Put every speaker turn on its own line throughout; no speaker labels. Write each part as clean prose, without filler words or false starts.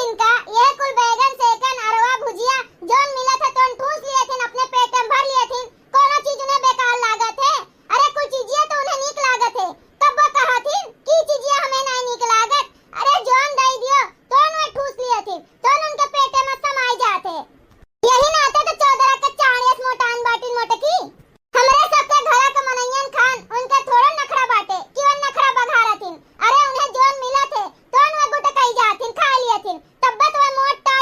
इनका ये कुल बैगन सेकन अरवा भुजिया जोन मिला था तो ठूस लिए थे अपने पेट में भर लिए थे। कोनो चीज उन्हें बेकार लागत है। अरे कुछ चीजें तो उन्हें नीक लागत है। तब वो कहा थी की चीजें हमें नहीं नीक लागत। अरे जोन दई दियो तो उन्हें ठूस लिए थे तो उनके पेट में समाई जाते। यही नाते तो चौधरा के चाणियस मोटान बाटी मोटकी हमरे सबके घरा के मनैयन खान उनका थोड़ा नखरा बाटे कि वो नखरा बघारा थी। अरे उन्हें जोन मिला थे तो उन्हें गुटकाई जाती खा लिए थे। तब तो वो मोटा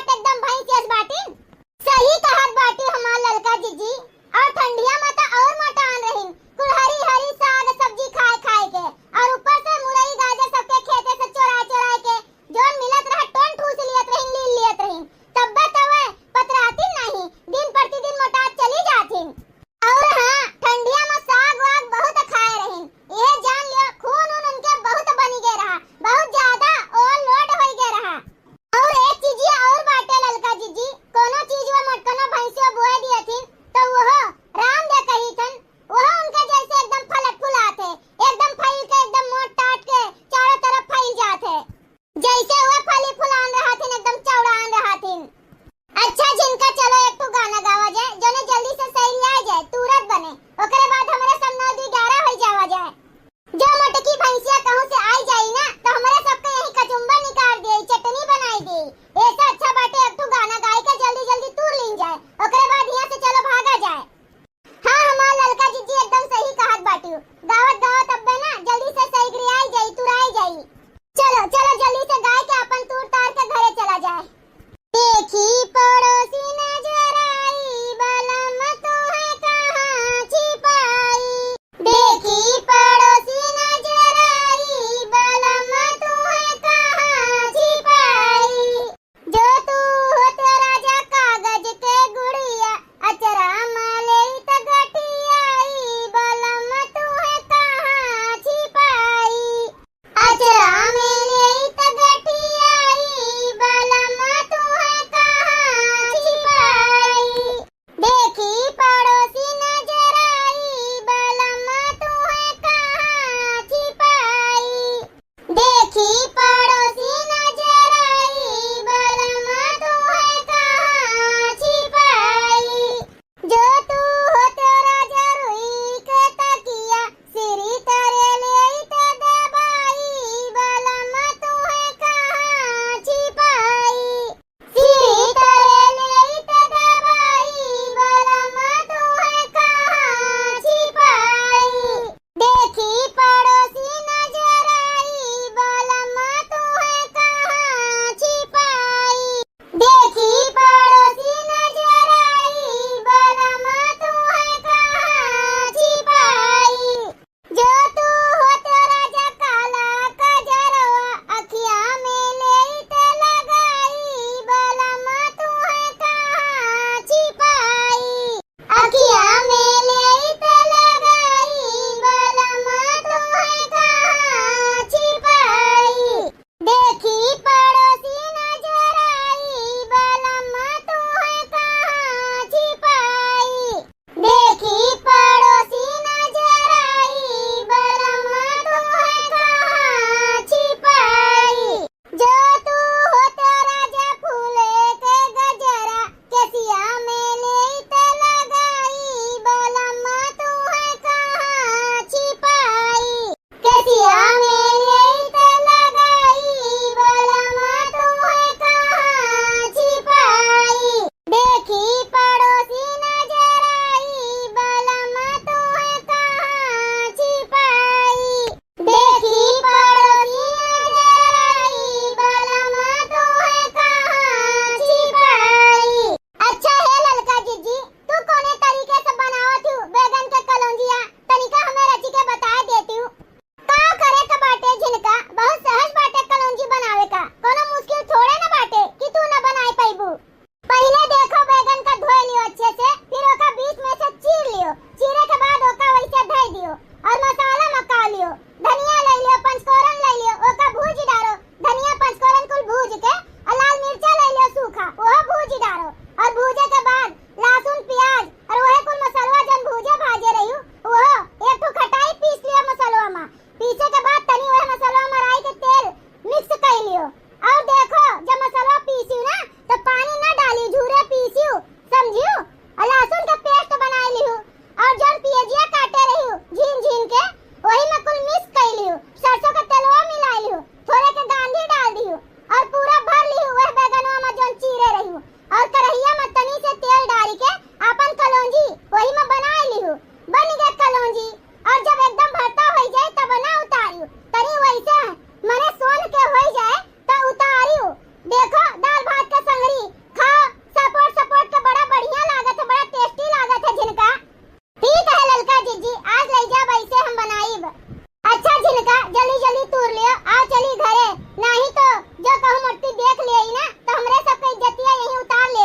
जो कहूं मोटी देख ले ना तो हमरे सबके इज्जतिया यहीं उतार ले।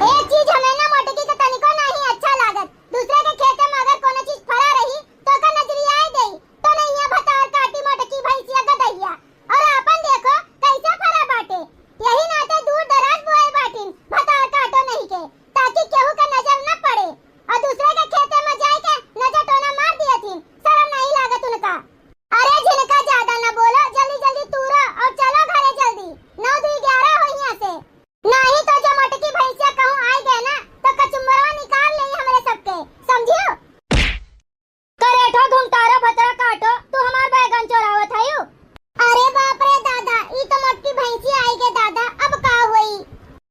एक चीज हमें ना मोटकी के तनिको नहीं अच्छा लागत, दूसरे के खेत में अगर कोनो चीज फरा रही तो का नजरिया आई गई तो नहीं यहाँ भतार काटी मोटकी भैंसिया गदैया। और अपन देखो कैसे फरा बाटे, यही नाते दूर दराज बोए बाटिन भतार काटो नहीं के, ताकि केहू का नजर न पड़े और दूसरे के खेते में जाए के नजर टोना मार दिया थी। शर्म नहीं लागत उनका। अरे झिनका ज्यादा न बोलो, जल्दी जल्दी तूरा और चलो घरे जल्दी, 9 2 11 हो यहाँ से, नहीं तो जो मोटकी भैंसिया कहूँ आई गए ना तो कचुम्बरवा निकाल ले हमरे सबके, समझियो। करेठो घुमतारो भतरा काटो, तू हमार बैगन चोरावत हयू। अरे बाप रे दादा, ई तो मोटकी भैंसिया आई गए दादा, अब का होई।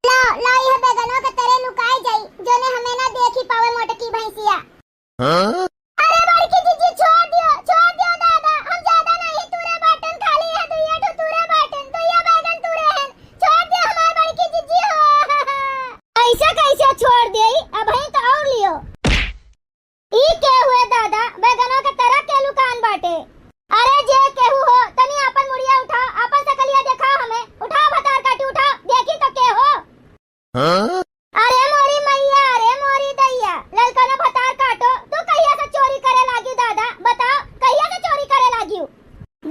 ला ला यह बैगनवा के तेरे लुकाई जाई, जोने हमें ना देख ही पावे मोटकी भैंसिया। अरे बड़की जीजी छोड़ दियो दादा, हम ज्यादा नहीं तुरे बाटन खाली है, दुइया ठो तुरे बाटन, दुइया बैगन तुरे हैं, छोड़ दियो हमार बड़की जीजी हो। ऐसा कैसे छोड़ देई, अब ही तो और लियो। ई के हुए दादा, बैगनों के तरह के लुकान बाटे। अरे जे केहू हो तनी अपन मुड़िया उठाओ, अपन सकलिया दिखाओ हमें, उठाओ भतार काटी उठाओ, देखी तो के हो। अरे मोरी मैया, अरे मोरी दैया, ललकनो भतार काटो, तू कहिया से चोरी करे लागी दादा, बताओ कहिया से चोरी करे लागी?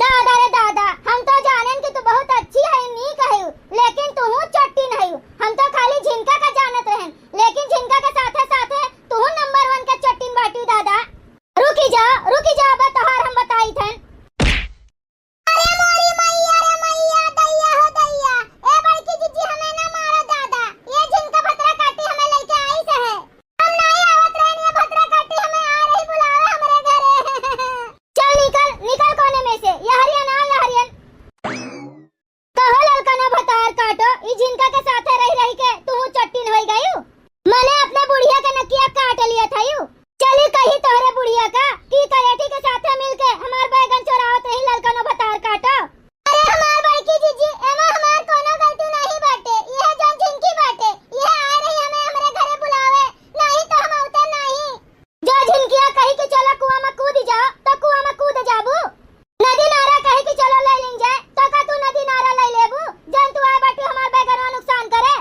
दादा रे दादा, हम तो जानेन कि तू बहुत अच्छी है, नहीं कहू, लेकिन तू चट्टी नहीं, हम तो खाली झिनका का जानत रहन, लेकिन झिनका के साथे साथे तू नंबर 1 के चट्टीन बाटी दादा। रुकी जा अब तोहार हम बताई थन। अरे मोरी मैया रे मैया, दैया हो दैया, ए बड़की जीजी हमें ना मारो दादा, ये झिनका भतरा काटी हमें लेके आई से है, हम नहीं आवत रहन, ये भतरा काटी हमें आ रही बुलावे हमरे घरे। चल निकल कोने में से, ये हरियन आ लहरियन। कहो ललकनो भतार काटो, ई झिनका के साथे रही के तू चट्टीन होई गयू, मने अपने बुढ़िया के नकिया काट लिया थायू। चली कही तोहरे बुढ़िया का की करेठी के साथे मिलके हमार बैगन चोरावत रही ललकनो भतार काटो। अरे हमार बड़की जीजी, एमा हमार कोनो गलती नहीं बाटे, यह जौन झिनकी बाटे, यह आ रही हमें हमरे घरे बुलावे, नहीं तो हम आवते नहीं। जो झिनकिया कही कि चलो कुआं में कूद जाओ तो कुआं में कूद जाबू, नदी नारा कही कि चलो ले लिन जाए तो का तू नदी नारा ले लेबू, जन तू आ बाटी हमार बैगनवा नुकसान करे।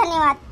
धन्यवाद।